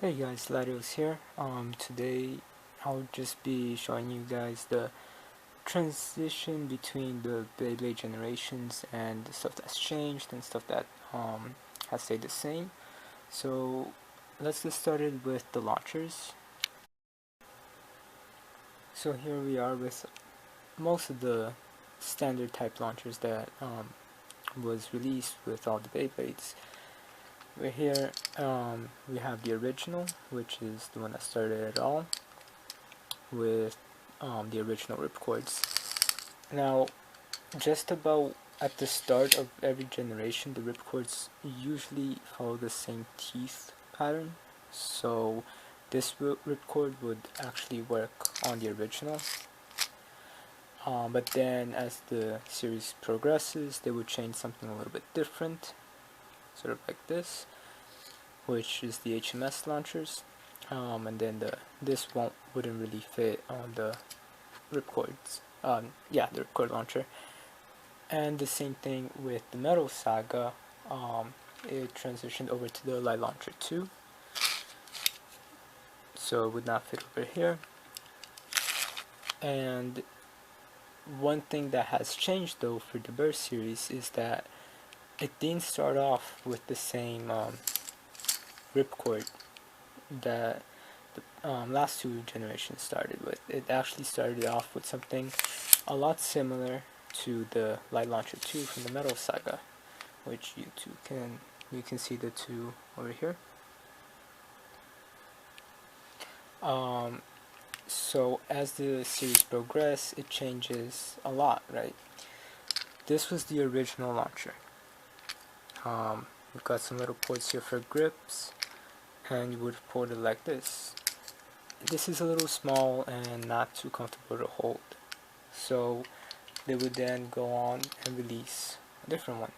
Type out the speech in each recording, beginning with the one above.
Hey guys, Larios here. Today I'll just be showing you guys the transition between the Beyblade generations and the stuff that's changed and stuff that has stayed the same. So let's get started with the launchers. So here we are with most of the standard type launchers that was released with all the Beyblades. Right here we have the original, which is the one that started it all, with the original ripcords. Now, just about at the start of every generation, the ripcords usually follow the same teeth pattern, so this ripcord would actually work on the original. But then as the series progresses, they would change something a little bit different, sort of like this, which is the HMS launchers. And then this wouldn't really fit on the ripcords. The ripcord launcher. And the same thing with the Metal Saga. It transitioned over to the Light Launcher 2, so it would not fit over here. And one thing that has changed though for the Burst series is that it didn't start off with the same ripcord that the last two generations started with. It actually started off with something a lot similar to the Light Launcher 2 from the Metal Saga, which you can see the two over here. So as the series progresses, it changes a lot, right? This was the original launcher. We've got some little ports here for grips, and you would port it like this. This is a little small and not too comfortable to hold, so they would then go on and release a different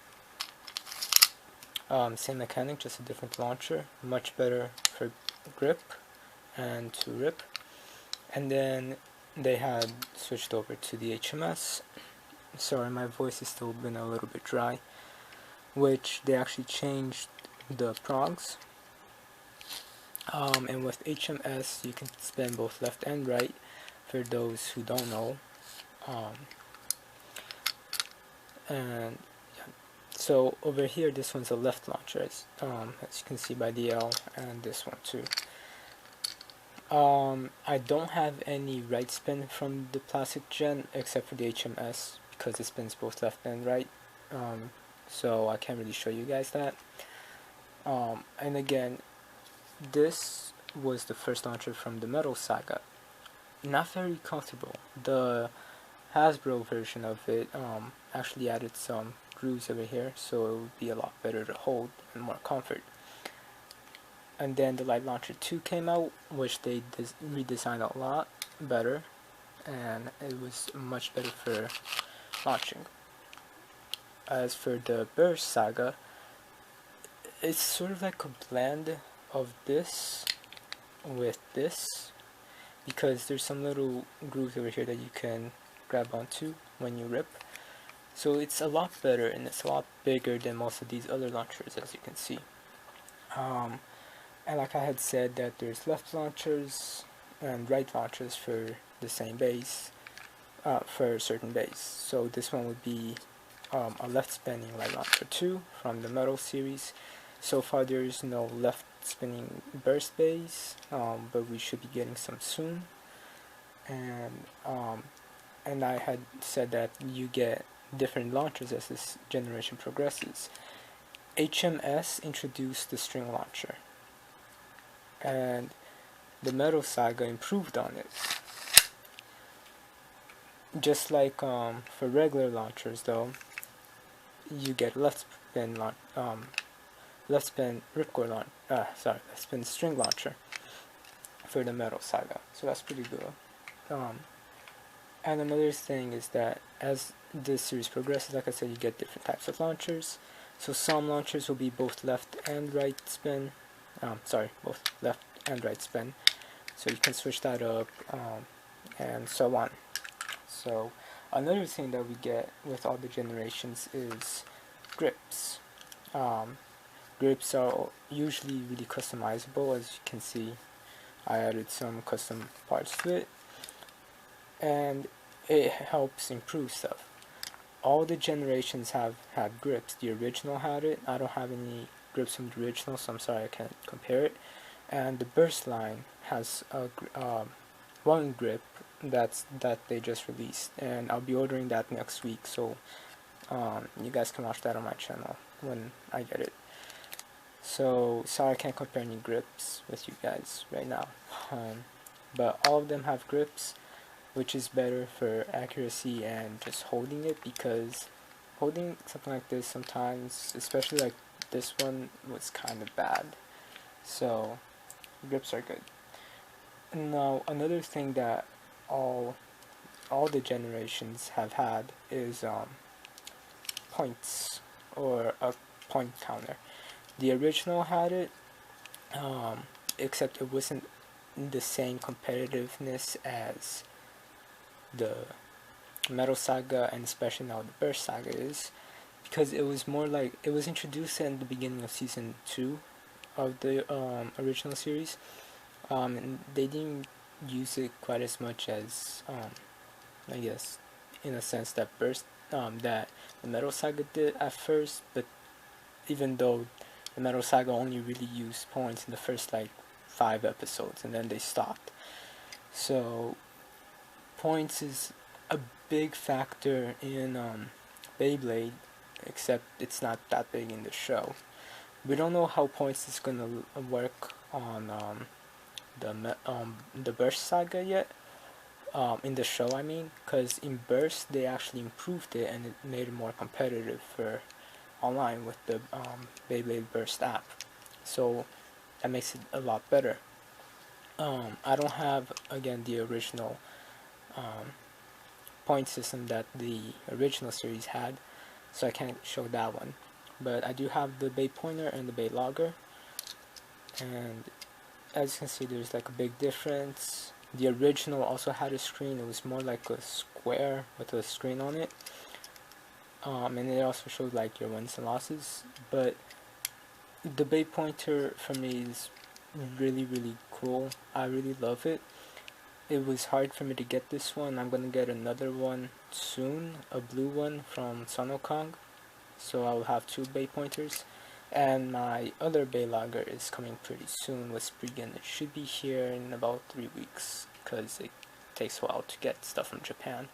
one. Same mechanic, just a different launcher, much better for grip and to rip. And then they had switched over to the HMS. Sorry, my voice has still been a little bit dry, which they actually changed the progs. And with HMS you can spin both left and right, for those who don't know. And yeah. So over here, this one's a left launcher, as you can see by the L, and this one too. I don't have any right spin from the plastic gen except for the HMS, because it spins both left and right, so I can't really show you guys that. And again, this was the first launcher from the Metal Saga. Not very comfortable. The Hasbro version of it actually added some grooves over here, so it would be a lot better to hold and more comfort. And then the Light Launcher 2 came out, which they redesigned a lot better, and it was much better for launching. As for the Burst Saga, it's sort of like a blend of this with this, because there's some little grooves over here that you can grab onto when you rip. So it's a lot better, and it's a lot bigger than most of these other launchers, as you can see. And like I had said, that there's left launchers and right launchers for the same base, for a certain base. So this one would be a left spinning Light Launcher 2 from the Metal series. So far there is no left spinning burst base, but we should be getting some soon. And I had said that you get different launchers as this generation progresses. HMS introduced the string launcher, and the Metal Saga improved on it. Just like for regular launchers though, you get left spin ripcord left spin string launcher for the Metal Saga, so that's pretty good. And another thing is that as this series progresses, like I said, you get different types of launchers. So some launchers will be both left and right spin. Both left and right spin. So you can switch that up, and so on. So another thing that we get with all the generations is grips. grips are usually really customizable. As you can see, I added some custom parts to it, and it helps improve stuff. All the generations have had grips. The original had it. I don't have any grips from the original, so I'm sorry I can't compare it. And the burst line has a one grip that they just released, and I'll be ordering that next week, so you guys can watch that on my channel when I get it. So sorry I can't compare any grips with you guys right now, but all of them have grips, which is better for accuracy and just holding it, because holding something like this sometimes, especially like this one, was kind of bad. So grips are good. Now another thing that all the generations have had is points, or a point counter. The original had it, except it wasn't the same competitiveness as the Metal Saga, and especially now the Burst Saga is, because it was more like, it was introduced in the beginning of season 2 of the original series, and they didn't use it quite as much as I guess in a sense that that the Metal Saga did at first. But even though the Metal Saga only really used points in the first like 5 episodes, and then they stopped. So points is a big factor in Beyblade, except it's not that big in the show. We don't know how points is gonna work on the Burst Saga yet, in the show I mean, because in Burst they actually improved it and it made it more competitive for online with the Beyblade Burst app, so that makes it a lot better. I don't have, again, the original point system that the original series had, so I can't show that one, but I do have the Bay Pointer and the Bay Logger, and as you can see, there's like a big difference. The original also had a screen. It was more like a square with a screen on it, and it also showed like your wins and losses. But the Bay Pointer for me is really cool. I really love it. It was hard for me to get this one. I'm gonna get another one soon, a blue one from Sonokong, so I'll have 2 Bay Pointers. And my other Bay Logger is coming pretty soon with Spriggan. It should be here in about 3 weeks, because it takes a while to get stuff from Japan.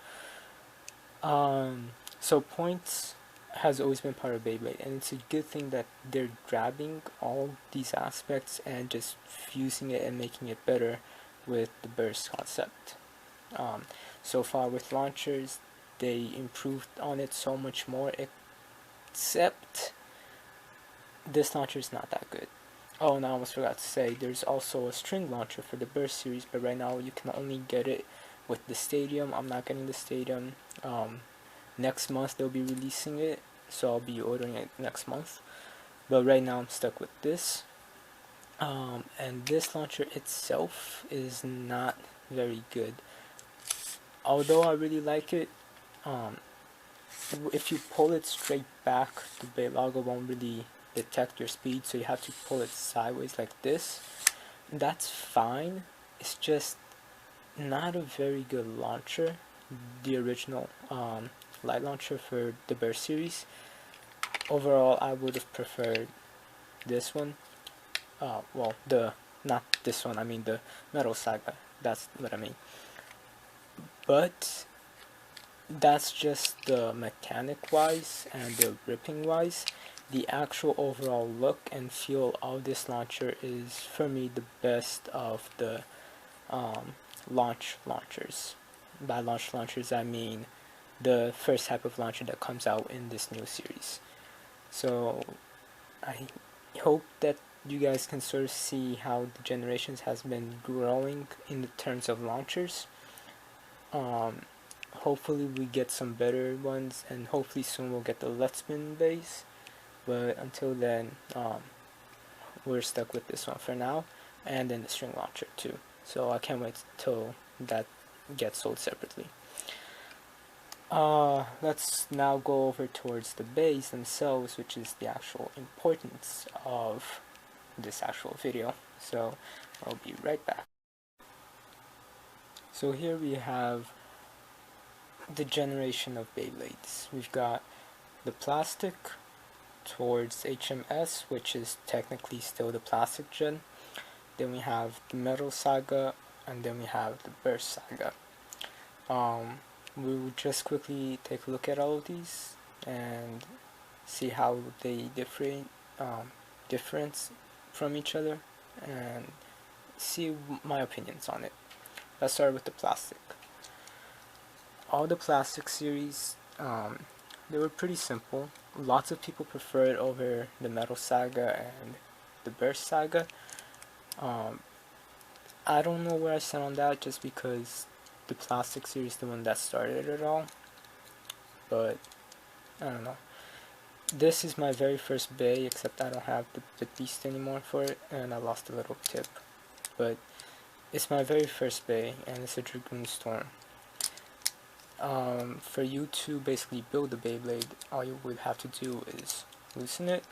So points has always been part of Beyblade, and it's a good thing that they're grabbing all these aspects and just fusing it and making it better with the burst concept. So far with launchers, they improved on it so much more, except this launcher is not that good. Oh, and I almost forgot to say, there's also a string launcher for the Burst series, but right now you can only get it with the Stadium. I'm not getting the Stadium. Next month they'll be releasing it, so I'll be ordering it next month. But right now I'm stuck with this. And this launcher itself is not very good. Although I really like it, if you pull it straight back, the Bay Logger won't really detect your speed, so you have to pull it sideways like this. That's fine. It's just not a very good launcher. The original light launcher for the Burst series. Overall, I would have preferred this one. Well, not this one, I mean the Metal Saga. That's what I mean. But that's just the mechanic wise and the gripping wise. The actual overall look and feel of this launcher is, for me, the best of the launchers. By launchers I mean the first type of launcher that comes out in this new series. So I hope that you guys can sort of see how the generations has been growing in the terms of launchers. Hopefully we get some better ones, and hopefully soon we'll get the Let's Spin base. But until then, we're stuck with this one for now, and then the string launcher too. So I can't wait till that gets sold separately. Let's now go over towards the bays themselves, which is the actual importance of this actual video. So I'll be right back. So here we have the generation of Beyblades. We've got the plastic towards HMS, which is technically still the plastic gen. Then we have the metal saga, and then we have the burst saga. We will just quickly take a look at all of these and see how they difference from each other, and see my opinions on it. Let's start with the plastic. All the plastic series, they were pretty simple. Lots of people prefer it over the metal saga and the burst saga. I don't know where I stand on that, just because the plastic series is the one that started it all, but I don't know. This is my very first bay, except I don't have the beast anymore for it, and I lost a little tip, but it's my very first bay, and it's a Dragoon Storm. For you to basically build the Beyblade, all you would have to do is loosen it,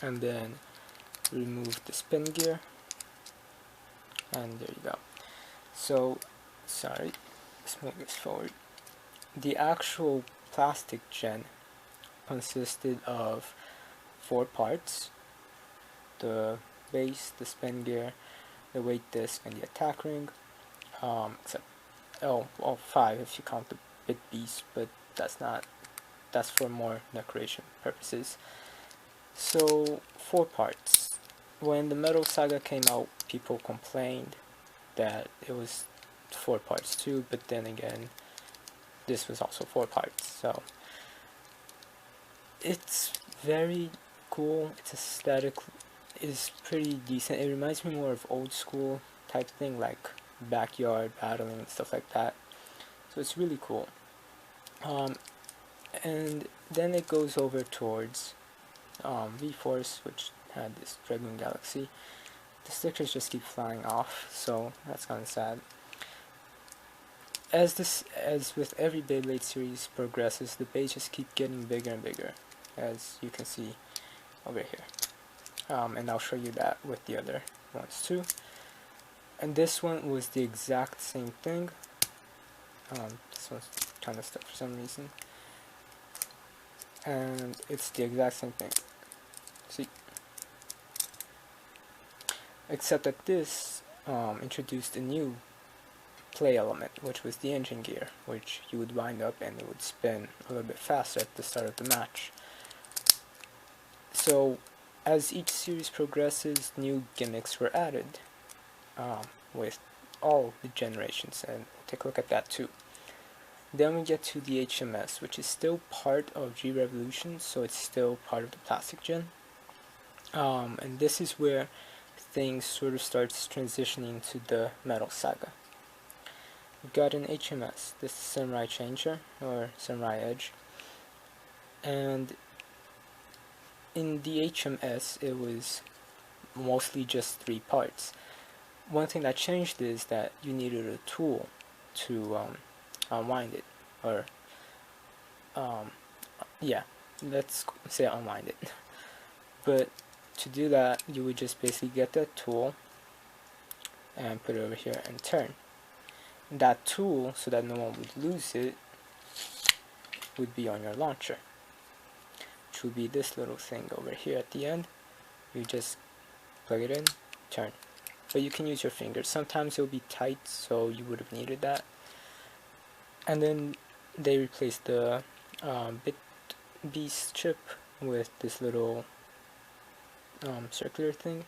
and then remove the spin gear, and there you go. So, sorry, let's move this forward. The actual plastic gen consisted of 4 parts: the base, the spin gear, the weight disc, and the attack ring. Except, well, 5 if you count the bit beast, but that's for more decoration purposes. So 4 parts. When the metal saga came out, people complained that it was 4 parts too, but then again, this was also 4 parts, so it's very cool. Its aesthetic is pretty decent. It reminds me more of old school type thing, like backyard battling and stuff like that, so it's really cool. And then it goes over towards V-Force, which had this Dragoon Galaxy. The stickers just keep flying off, so that's kind of sad. As with every Beyblade series progresses, the bays just keep getting bigger and bigger, as you can see over here. And I'll show you that with the other ones too. And this one was the exact same thing. This one's kind of stuck for some reason. And it's the exact same thing. See? Except that this introduced a new play element, which was the engine gear, which you would wind up and it would spin a little bit faster at the start of the match. So as each series progresses, new gimmicks were added with all the generations, and we'll take a look at that too. Then we get to the HMS, which is still part of G Revolution, so it's still part of the plastic gen. And this is where things sort of starts transitioning to the metal saga. We've got an HMS, this is Samurai Changer, or Samurai Edge, and in the HMS it was mostly just 3 parts. One thing that changed is that you needed a tool to unwind it, or yeah, let's say unwind it. But to do that, you would just basically get that tool and put it over here and turn. That tool, so that no one would lose it, would be on your launcher, which would be this little thing over here at the end. You just plug it in, turn. But you can use your fingers. Sometimes it'll be tight, so you would have needed that. And then they replaced the bit beast chip with this little circular thing,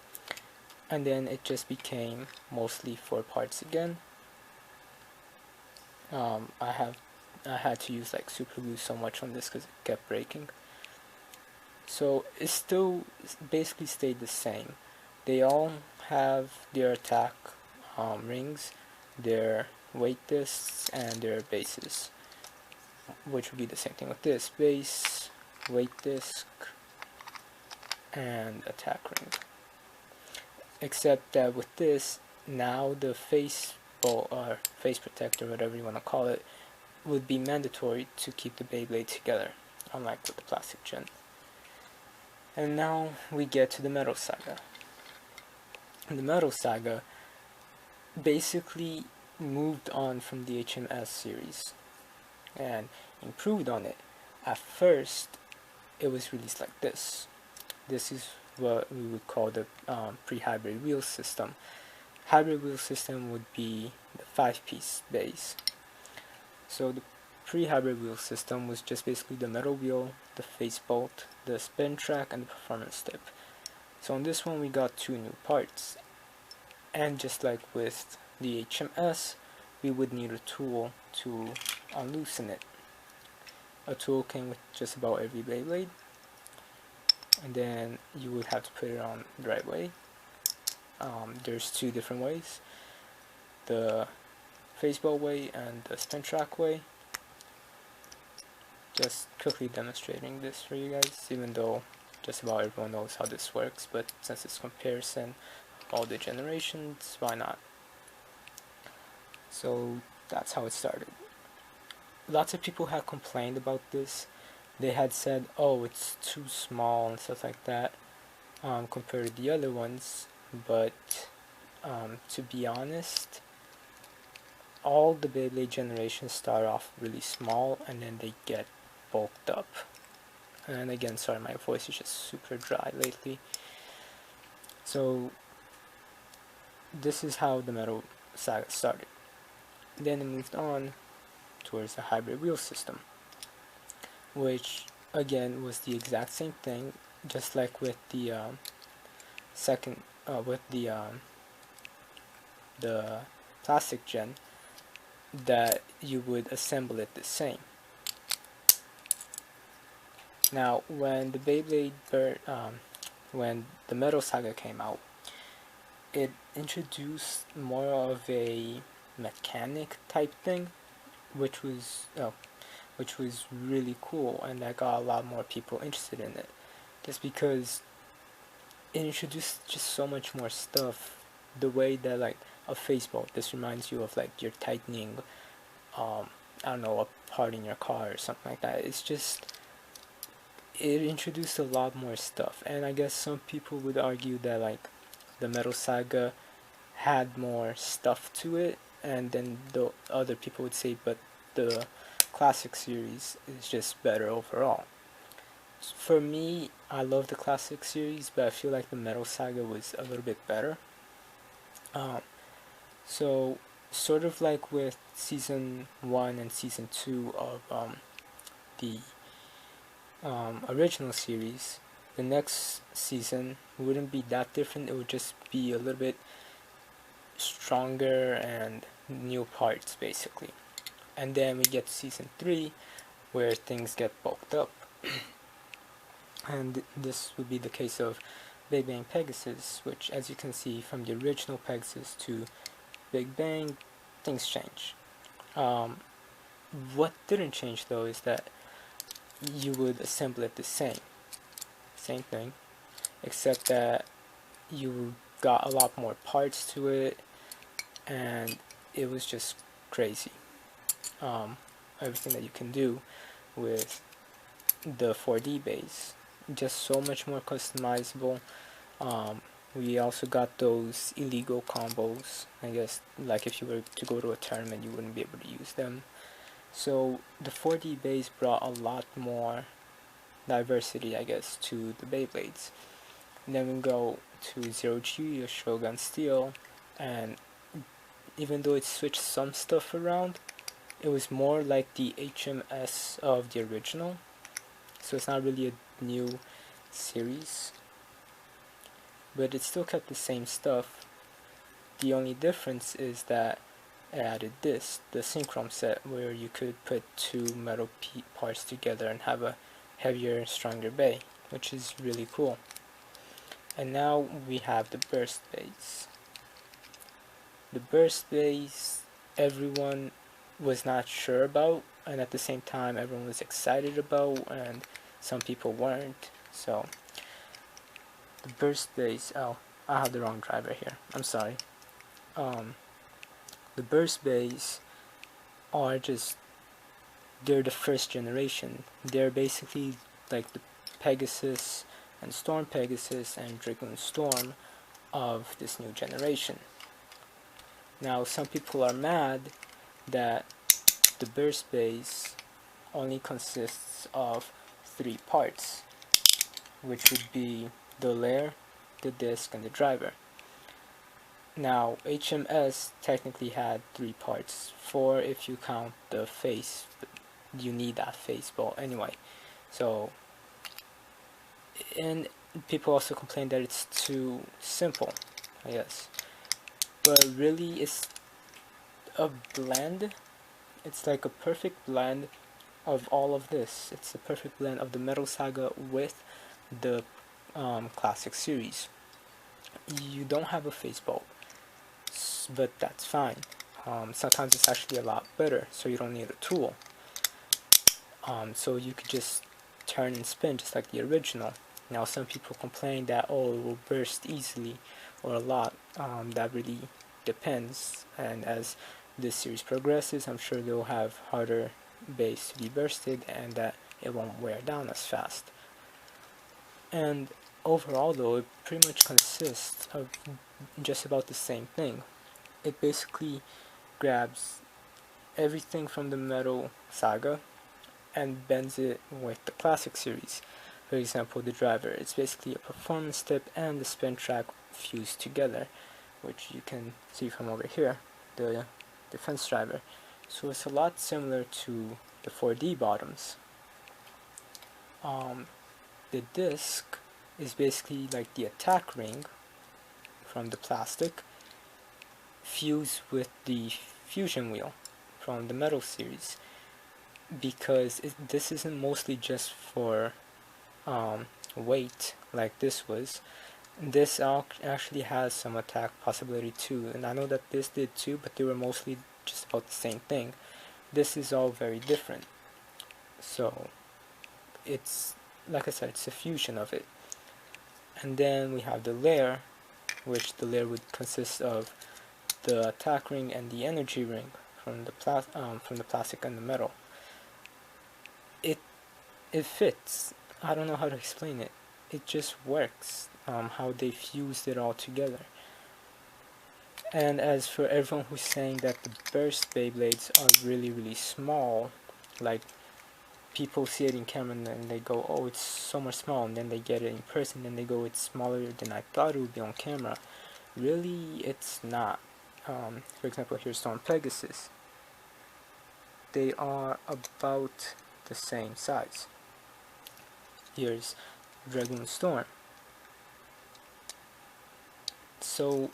and then it just became mostly 4 parts again. I had to use like super glue so much on this because it kept breaking. So it still basically stayed the same. They all have their attack rings, their weight discs, and their bases, which would be the same thing with this: base, weight disc, and attack ring. Except that with this, now the face bolt or face protector, whatever you want to call it, would be mandatory to keep the Beyblade together, unlike with the plastic gen. And now we get to the Metal Saga. And the Metal Saga basically moved on from the HMS series and improved on it. At first, it was released like this. This is what we would call the pre-hybrid wheel system. Hybrid wheel system would be the 5-piece base. So the pre-hybrid wheel system was just basically the metal wheel, the face bolt, the spin track, and the performance tip. So on this one we got 2 new parts, and just like with the HMS, we would need a tool to unloosen it. A tool came with just about every Beyblade, and then you would have to put it on the right way. There's 2 different ways, the face bolt way and the spin track way. Just quickly demonstrating this for you guys, even though just about everyone knows how this works, but since it's comparison of all the generations, why not? So that's how it started. Lots of people have complained about this. They had said, oh, it's too small and stuff like that compared to the other ones, but to be honest, all the Beyblade generations start off really small and then they get bulked up. And again, sorry, my voice is just super dry lately. So this is how the Metal Saga started. Then it moved on towards the hybrid wheel system, which again was the exact same thing, just like with the the plastic gen, that you would assemble it the same. Now, when the when the Metal Saga came out, it introduced more of a mechanic type thing, which was really cool, and that got a lot more people interested in it, just because it introduced just so much more stuff. The way that, like, a face bolt, this reminds you of like you're tightening I don't know, a part in your car or something like that. It's just, it introduced a lot more stuff, and I guess some people would argue that like the Metal Saga had more stuff to it, and then the other people would say, but the classic series is just better overall. For me, I love the classic series, but I feel like the Metal Saga was a little bit better. So sort of like with season 1 and season 2 of the original series, the next season wouldn't be that different. It would just be a little bit stronger and new parts basically. And then we get to season 3 where things get bulked up. And this would be the case of Beyblade Pegasus, which, as you can see, from the original Pegasus to Big Bang, things change. What didn't change though is that you would assemble it the same thing, except that you got a lot more parts to it, and it was just crazy. Everything that you can do with the 4D base, just so much more customizable. We also got those illegal combos. I guess like if you were to go to a tournament, you wouldn't be able to use them. So the 4D base brought a lot more diversity, I guess, to the Beyblades. And then we go to Zero G or Shogun Steel, and even though it switched some stuff around, it was more like the HMS of the original. So it's not really a new series, but it still kept the same stuff. The only difference is that it added this, the Synchrom set, where you could put 2 metal parts together and have a heavier, stronger bay, which is really cool. And now we have the burst base. The burst base, everyone was not sure about, and at the same time everyone was excited about, and some people weren't. So the burst base, oh, I have the wrong driver here, I'm sorry. the burst bays are just, they're the first generation. They're basically like the Pegasus and Storm Pegasus and Dragoon Storm of this new generation. Now some people are mad that the burst base only consists of 3 parts, which would be the layer, the disc, and the driver. Now HMS technically had 3 parts, 4 if you count the face, but you need that face ball anyway. So, and people also complain that it's too simple, I guess. But really it's a blend. It's like a perfect blend of all of this. It's a perfect blend of the Metal Saga with the classic series. You don't have a face bulb, but that's fine. Sometimes it's actually a lot better, so you don't need a tool. So you could just turn and spin just like the original. Now some people complain that, oh, it will burst easily or a lot. That really depends, and as this series progresses, I'm sure they'll have harder base to be bursted and that it won't wear down as fast. And overall though, it pretty much consists of just about the same thing. It basically grabs everything from the Metal Saga and bends it with the classic series. For example, the driver, it's basically a performance tip and the spin track fused together, which you can see from over here, the defense driver. So it's a lot similar to the 4D bottoms. The disc is basically like the attack ring from the plastic fused with the fusion wheel from the metal series, because this isn't mostly just for weight like this was. This actually has some attack possibility too, and I know that this did too, but they were mostly just about the same thing. This is all very different, so it's, like I said, it's a fusion of it. And then we have the layer, which the layer would consist of the attack ring and the energy ring from the plastic and the metal. It fits. I don't know how to explain it. It just works. How they fused it all together. And as for everyone who's saying that the burst Beyblades are really small, like people see it in camera and they go, oh, it's so much small, and then they get it in person and they go, it's smaller than I thought it would be on camera. Really, it's not. For example, here's Storm Pegasus. They are about the same size. Here's Dragoon Storm. So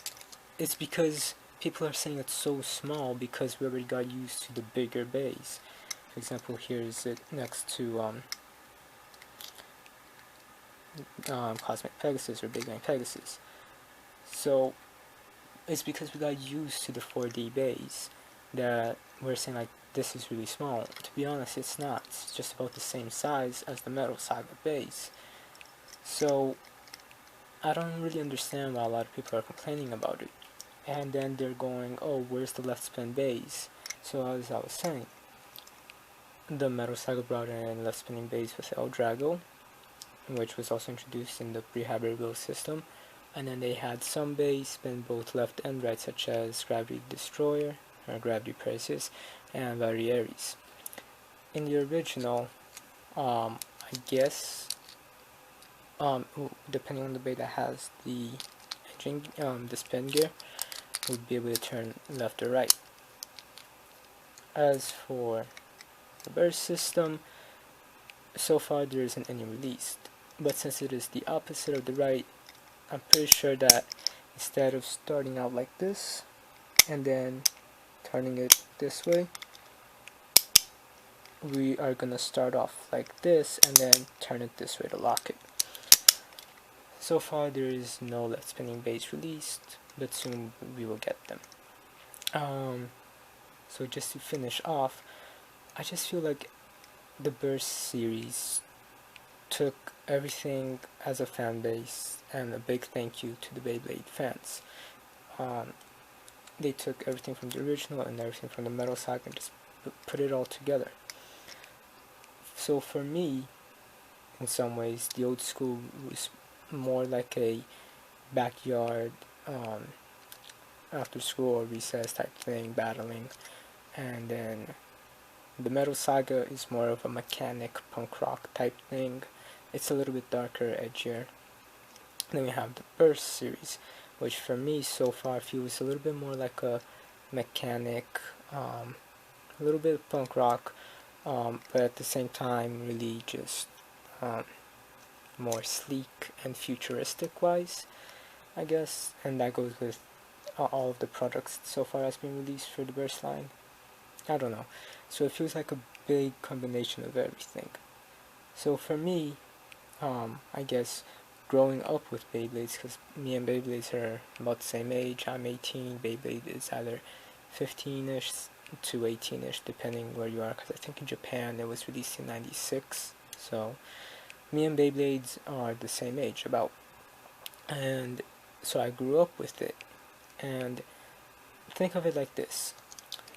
it's because people are saying it's so small because we already got used to the bigger bays. For example, here is it next to Cosmic Pegasus or Big Bang Pegasus. So it's because we got used to the 4D bays that we're saying like this is really small. To be honest, it's not. It's just about the same size as the Metal Saga bays. So I don't really understand why a lot of people are complaining about it. And then they're going, oh, where's the left spin bays? So as I was saying, the Metal Saga brought in left spinning bays with El Drago, which was also introduced in the pre-hybrid build system. And then they had some bays spin both left and right, such as Gravity Destroyer, or Gravity Perseus, and Varieres. In the original, I guess, depending on the bay that has the engine, the spin gear, would be able to turn left or right. As for the burst system, so far there isn't any released, but since it is the opposite of the right, I'm pretty sure that instead of starting out like this and then turning it this way, we are gonna start off like this and then turn it this way to lock it. So far there is no left spinning bays released, but soon we will get them. So just to finish off, I just feel like the Burst series took everything as a fan base, and a big thank you to the Beyblade fans. they took everything from the original and everything from the Metal Saga and just put it all together. So for me, in some ways, the old school was more like a backyard, after school or recess type thing, battling, and then the Metal Saga is more of a mechanic punk rock type thing. It's a little bit darker, edgier. Then we have the Burst series, which for me so far feels a little bit more like a mechanic, a little bit of punk rock, but at the same time really just more sleek and futuristic wise, I guess. And that goes with all of the products so far has been released for the Burst line. I don't know. So it feels like a big combination of everything. So for me, I guess growing up with Beyblades, because me and Beyblades are about the same age. I'm 18. Beyblade is either 15ish to 18ish, depending where you are. Because I think in Japan it was released in '96. So me and Beyblades are the same age, about. And so I grew up with it. And think of it like this.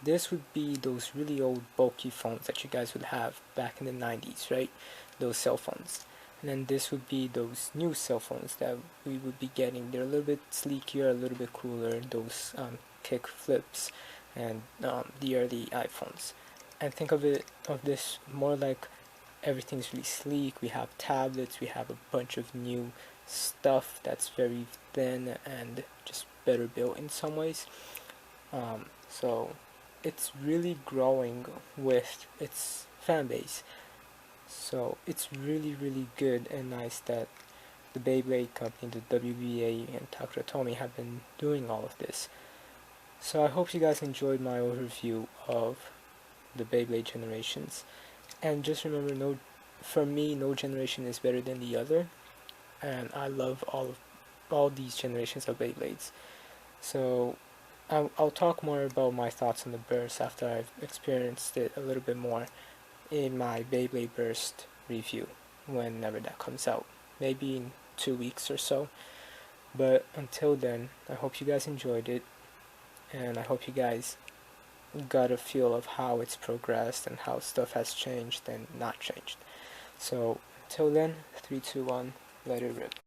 This would be those really old bulky phones that you guys would have back in the 90s, right? Those cell phones. And then this would be those new cell phones that we would be getting. They're a little bit sleeker, a little bit cooler, those kick flips and the early iPhones. And think of this more like everything's really sleek. We have tablets, we have a bunch of new stuff that's very thin and just better built in some ways. So it's really growing with its fan base. So it's really, really good and nice that the Beyblade company, the WBA and Takuratomi have been doing all of this. So I hope you guys enjoyed my overview of the Beyblade generations. And just remember, for me, no generation is better than the other. And I love all these generations of Beyblades. So I'll talk more about my thoughts on the Burst after I've experienced it a little bit more in my Beyblade Burst review, whenever that comes out. Maybe in 2 weeks or so. But until then, I hope you guys enjoyed it, and I hope you guys got a feel of how it's progressed and how stuff has changed and not changed. So until then, 3, 2, 1, let it rip.